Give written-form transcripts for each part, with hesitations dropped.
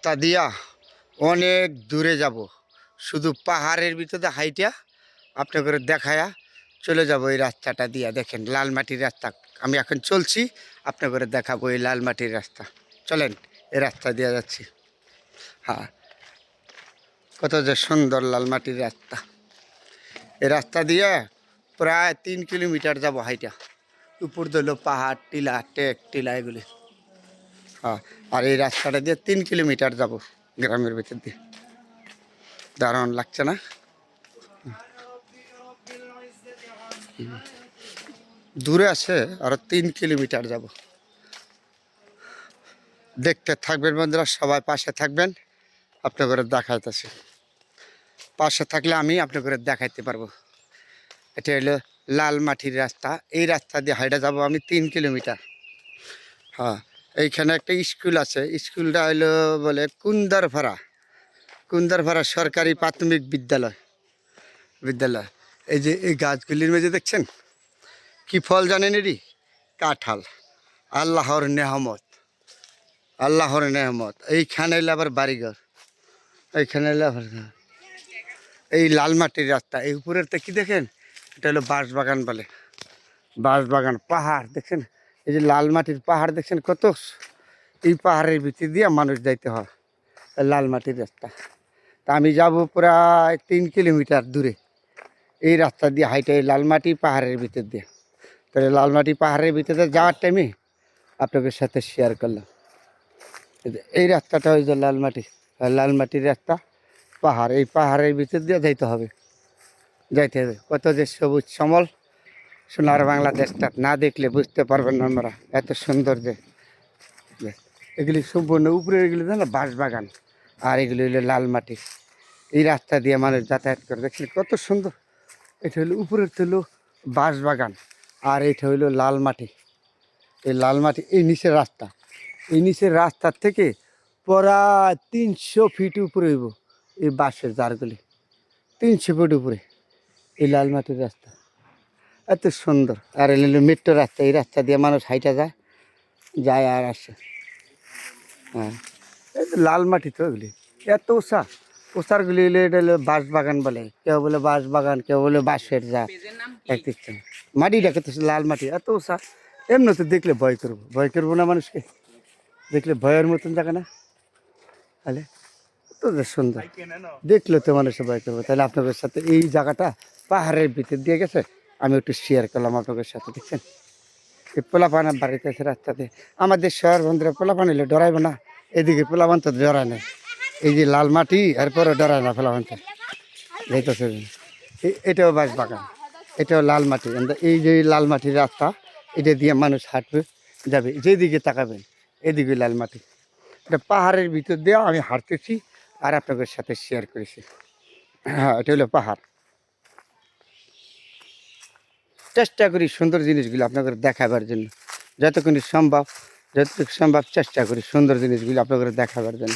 রাস্তা দিয়া অনেক দূরে যাব, শুধু পাহাড়ের ভিতরে হাইটা আপনাদের দেখায়া চলে যাব। এই রাস্তাটা দিয়া দেখেন লাল মাটির রাস্তা, আমি এখন চলছি, আপনাদের দেখাবো এই লাল মাটির রাস্তা। চলেন, এই রাস্তা দিয়ে যাচ্ছি। হ্যাঁ, কত যে সুন্দর লাল মাটির রাস্তা। এই রাস্তা দিয়ে প্রায় 3 কিলোমিটার যাব হাইটা, উপর দিল পাহাড়, টিলা, টেক টিলা এগুলি। হ্যাঁ, আর এই রাস্তাটা দিয়ে 3 কিলোমিটার যাব গ্রামের ভিতর দিয়ে। দারুণ লাগছে না? দূরে আছে, আরো 3 কিলোমিটার যাব। দেখতে থাকবেন বন্ধুরা, সবাই পাশে থাকবেন, আপনাদের দেখাইতেছি। পাশে থাকলে আমি আপনাদের দেখাইতে পারবো। এটা হলো লাল মাটির রাস্তা, এই রাস্তা দিয়ে হাইটা যাব আমি 3 কিলোমিটার। হ্যাঁ, এইখানে একটা স্কুল আছে, স্কুলটা হলো বলে কুন্দারপাড়া, কুন্দারপাড়া সরকারি প্রাথমিক বিদ্যালয়। বিদ্যালয় এই যে এই গাছগুলির মধ্যে দেখছেন কি ফল জানেন? এটি কাঁঠাল, আল্লাহর নেহামত, আল্লাহর নেহামত। এইখানে এলে আবার বাড়িঘর, এইখানে এলে আবার এই লাল মাটির রাস্তা। এই উপরের তো কি দেখেন, এটা হলো বাঁশবাগান বলে, বাঁশবাগান। পাহাড় দেখছেন, এই যে লাল মাটির পাহাড় দেখছেন কত, এই পাহাড়ের ভিতর দিয়ে মানুষ যাইতে হয় লাল মাটির রাস্তা। তা আমি যাব প্রায় 3 কিলোমিটার দূরে এই রাস্তা দিয়ে হাইটে, এই লালমাটি পাহাড়ের ভিতর দিয়ে। তাহলে লালমাটি পাহাড়ের ভিতরে যাওয়ার টাইমে আপনাদের সাথে শেয়ার করলাম। এই রাস্তাটা ওই যে লালমাটি, লালমাটির রাস্তা, পাহাড়, এই পাহাড়ের ভিতর দিয়ে যাইতে হবে, যাইতে হবে। কত যে সবুজ শ্যামল, সোনার বাংলাদেশটা না দেখলে বুঝতে পারবেন না আমরা, এত সুন্দর যে। এগুলি সম্পূর্ণ উপরে এগুলি না বাঁশবাগান, আর এগুলি হলো লাল মাটি। এই রাস্তা দিয়ে মানুষ যাতায়াত করে, দেখছেন কত সুন্দর। এটা হলো উপরের তো হলো বাঁশবাগান, আর এটা হইলো লাল মাটি। এই লাল মাটি, এই নিচের রাস্তা, এই নিচের রাস্তার থেকে প্রায় 300 ফিট উপরে হইব এই বাঁশের জারগুলি, 300 ফিট উপরে এই লাল মাটির রাস্তা, এত সুন্দর। আর এল মেট্রো রাস্তা, এই রাস্তা দিয়ে মানুষ হাইটা যায়, যায় আর আসে। হ্যাঁ, এই তো লাল মাটি তো এগুলি, এত উষা, উষারগুলি এলে এটা হলো বাঁশ বাগান বলে, কেউ বলে বাঁশ বাগান, কেউ বলে বাঁশের যা এক দিচ্ছে। মাটিটাকে তো লাল মাটি, এত উষা। এমনি তো দেখলে ভয় করবো, ভয় করবো না মানুষকে দেখলে, ভয়ের মতন জায়গা না তাহলে, তো সুন্দর দেখলে তো মানুষের ভয় করবো। তাহলে আপনাদের সাথে এই জায়গাটা পাহাড়ের ভিতর দিয়ে গেছে, আমি একটু শেয়ার করলাম আপনাদের সাথে। দেখছেন এই পোলাপান বাড়িতে আছে রাস্তাতে, আমাদের শহর বন্ধুরা পোলাপান এলে ডরাইবো না, এদিকে পোলাপান তো ডরায় না। এই যে লাল মাটি, এরপরে ডরায় না পোলাপান তো যাইতেছে। এটাও বাঁশ বাগান, এটাও লাল মাটি। এই যে লাল মাটির রাস্তা, এটা দিয়ে মানুষ হাঁটবে, যাবে, যেদিকে তাকাবেন এদিকে লাল মাটি। এটা পাহাড়ের ভিতর দিয়ে আমি হাঁটতেছি আর আপনাদের সাথে শেয়ার করেছি। হ্যাঁ, এটা হলো পাহাড়। চেষ্টা করি সুন্দর জিনিসগুলো আপনাদের দেখাবার জন্য, যতক্ষণ সম্ভব, যতটুকু সম্ভব চেষ্টা করি সুন্দর জিনিসগুলো আপনাদের দেখাবার জন্য।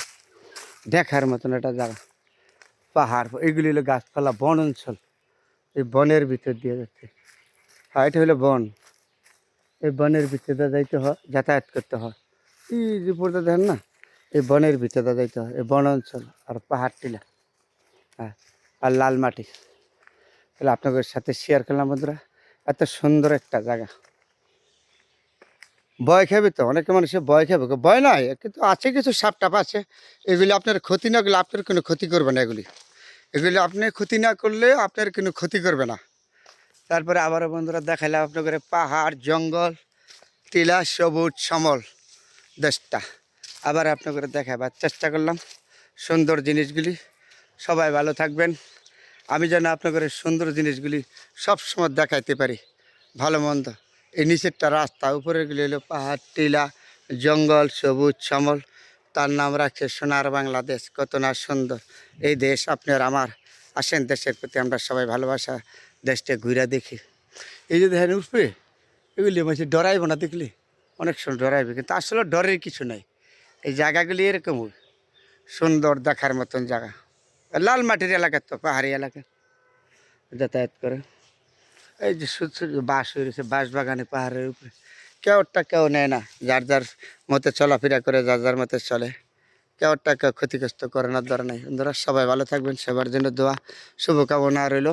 দেখার মতন একটা জায়গা, পাহাড়, এইগুলি হলো গাছপালা, বন অঞ্চল। এই বনের ভিতর দিয়ে যাচ্ছে। হ্যাঁ, এটা হলো বন, এই বনের ভিতরে যাইতে হয়, যাতায়াত করতে হয়। এই যে পড়তে দেখেন না, এই বনের ভিতরে যাইতে হয়, এই বন অঞ্চল আর পাহাড় টিলা। হ্যাঁ, আর লাল মাটি। তাহলে আপনাদের সাথে শেয়ার করলাম বন্ধুরা, এত সুন্দর একটা জায়গা। ভয় খাবে তো, অনেকে মানুষের ভয় খাবে, ভয় নয় কিন্তু আছে, কিছু সাপ টাপ আছে, এগুলি আপনার ক্ষতি না করলে আপনার কোনো ক্ষতি করবে না। এগুলি এগুলি আপনি ক্ষতি না করলে আপনার কোনো ক্ষতি করবে না। তারপরে আবারও বন্ধুরা দেখাইলাম আপনাদের পাহাড়, জঙ্গল, টিলা, সবুজ শ্যামল দেশটা। আবার আপনাদের দেখাবার চেষ্টা করলাম সুন্দর জিনিসগুলি। সবাই ভালো থাকবেন, আমি যেন আপনাদের সুন্দর জিনিসগুলি সবসময় দেখাইতে পারি, ভালো মন্দ। এই নিচেরটা রাস্তা, উপরেরগুলি হলো পাহাড়, টিলা, জঙ্গল, সবুজ শ্যামল। তার নাম রাখছে সোনার বাংলাদেশ। কত না সুন্দর এই দেশ আপনার আমার। আসেন, দেশের প্রতি আমরা সবাই ভালোবাসা, দেশটা ঘুরে দেখি। এই যে দেখেন উঠবে, এগুলি বলছে ডরাইব না, দেখলি অনেক সময় ডরাইবে, কিন্তু আসলে ডরের কিছু নাই। এই জায়গাগুলি এরকম সুন্দর, দেখার মতন জায়গা। লাল মাটির এলাকা তো, পাহাড়ি এলাকা যাতায়াত করে। এই যে বাঁশ হয়ে রয়েছে, বাঁশ বাগানে পাহাড়ের উপরে, কেউটা কেউ নেয় না, যার যার মতে চলাফেরা করে, যার যার মতে চলে। কেউ টাকা ক্ষতিগ্রস্ত করানোর দ্বারা নাই। বন্ধুরা সবাই ভালো থাকবেন, সবার জন্য দোয়া শুভকামনা রইল।